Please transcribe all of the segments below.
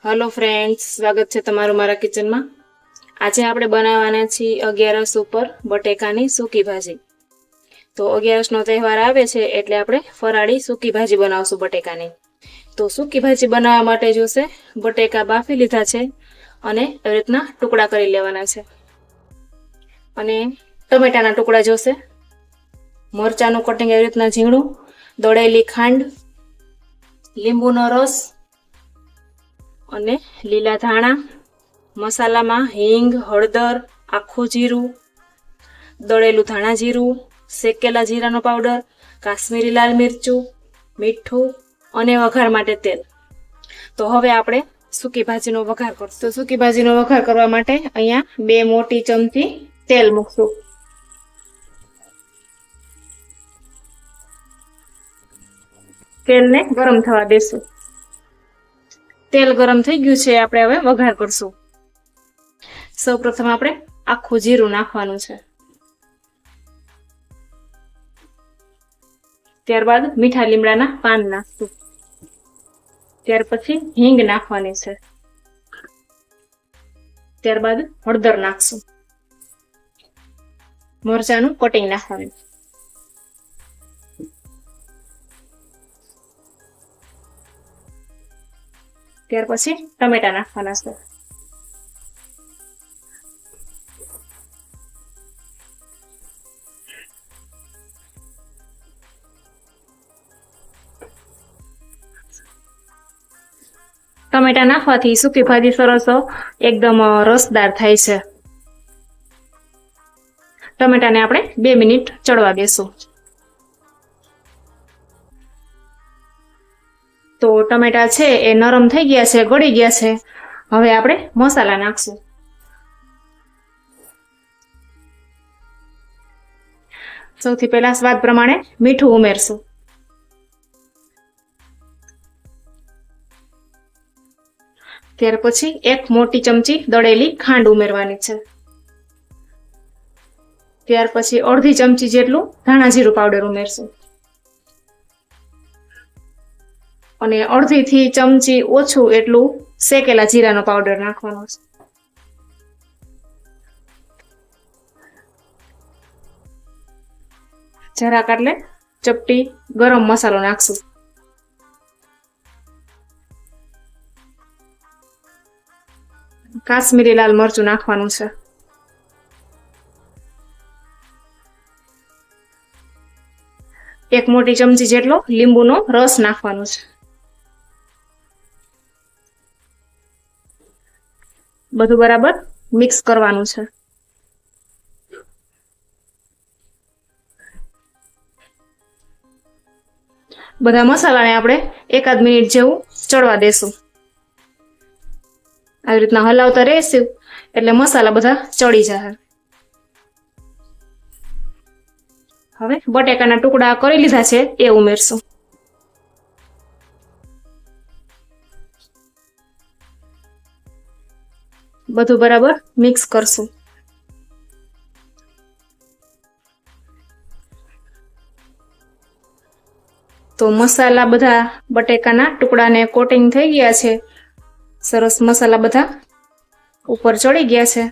Hello friends, स्वागत है तमारू मारा किचन में। आज આપણે બનાવવાના છીએ 11 ઉપર બટેકાની સૂકી ભાજી। તો 11 નો તહેવાર આવે છે એટલે આપણે ફરાળી સૂકી ભાજી બનાવશું બટેકાની। તો સૂકી ભાજી બનાવવા માટે જોશે બટેકા બાફી લીધા છે અને આવી રીતના ટુકડા કરી લેવાના છે અને ટમેટાના ટુકડા જોશે, મરચાનું કટિંગ આવી રીતના ઝીણું, દળેલી ખાંડ, લીંબુનો રસ અને લીલા ધાણા, મસાલામાં હિંગ, હળદર, આખું જીરું, દળેલું ધાણા જીરું, શેકેલા જીરાનો પાવડર, કાશ્મીરી લાલ મિરચું, મીઠું અને વઘાર માટે તેલ। તો હવે આપણે સૂકી ભાજીનો વઘાર કરશું। તો સૂકી ભાજીનો વઘાર કરવા માટે અહીંયા 2 મોટી ચમચી તેલ મૂકશું। તેલને ગરમ થવા દેશું। तेल गरम थई गयुं छे, आपणे हवे वघार करशुं। सौप्रथम आपणे आखुं जीरुं नाखवानुं छे, त्यारबाद मीठा લીમડાના પાન નાખશું, ત્યાર પછી હિંગ નાખવાની છે, ત્યારબાદ હળદર નાખશું, મરચાનું કટિંગ નાખવાનું, ત્યાર પછી ટમેટા નાખવાના છે। ટમેટા નાખવાથી સૂકી ભાજી સરસ એકદમ રસદાર થાય છે। ટમેટાને આપણે 2 મિનિટ ચડવા દેશું। तो टमेटा छे ए नरम थई गया छे, गળી ગયા છે। હવે આપણે મસાલા નાખશું। સૌથી પહેલા સ્વાદ પ્રમાણે મીઠું ઉમેરશું, ત્યાર પછી 1 મોટી ચમચી દળેલી ખાંડ ઉમેરવાની છે, ત્યાર પછી અડધી ચમચી જેટલું ધાણા જીરું પાવડર ઉમેરશું અને અડધી થી ચમચી ઓછું એટલું શેકેલા જીરાનો પાવડર નાખવાનો છે। જરાક એટલે ચપટી ગરમ મસાલો નાખશું, કાશ્મીરી લાલ મરચું નાખવાનું છે, એક મોટી ચમચી જેટલો લીંબુનો રસ નાખવાનો છે। બધું બરાબર મિક્સ કરવાનું છે। બધા મસાલાને આપણે 1 મિનિટ જેવું ચડવા દેશું। આવી રીતના હલાવતા રહેશું એટલે મસાલા બધા ચડી જશે। હવે બટેકાના ટુકડા કરી લીધા છે એ ઉમેરશું। બધું બરાબર મિક્સ કરશું। તો મસાલા બધા બટેકાના ટુકડાને કોટિંગ થઈ ગયા છે, સરસ મસાલા બધા ઉપર ચડી ગયા છે।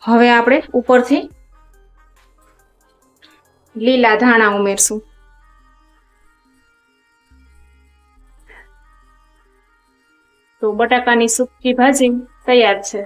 હવે આપણે ઉપરથી લીલા ધાણા ઉમેરશું। તો બટાકાની સૂકી ભાજી તૈયાર છે।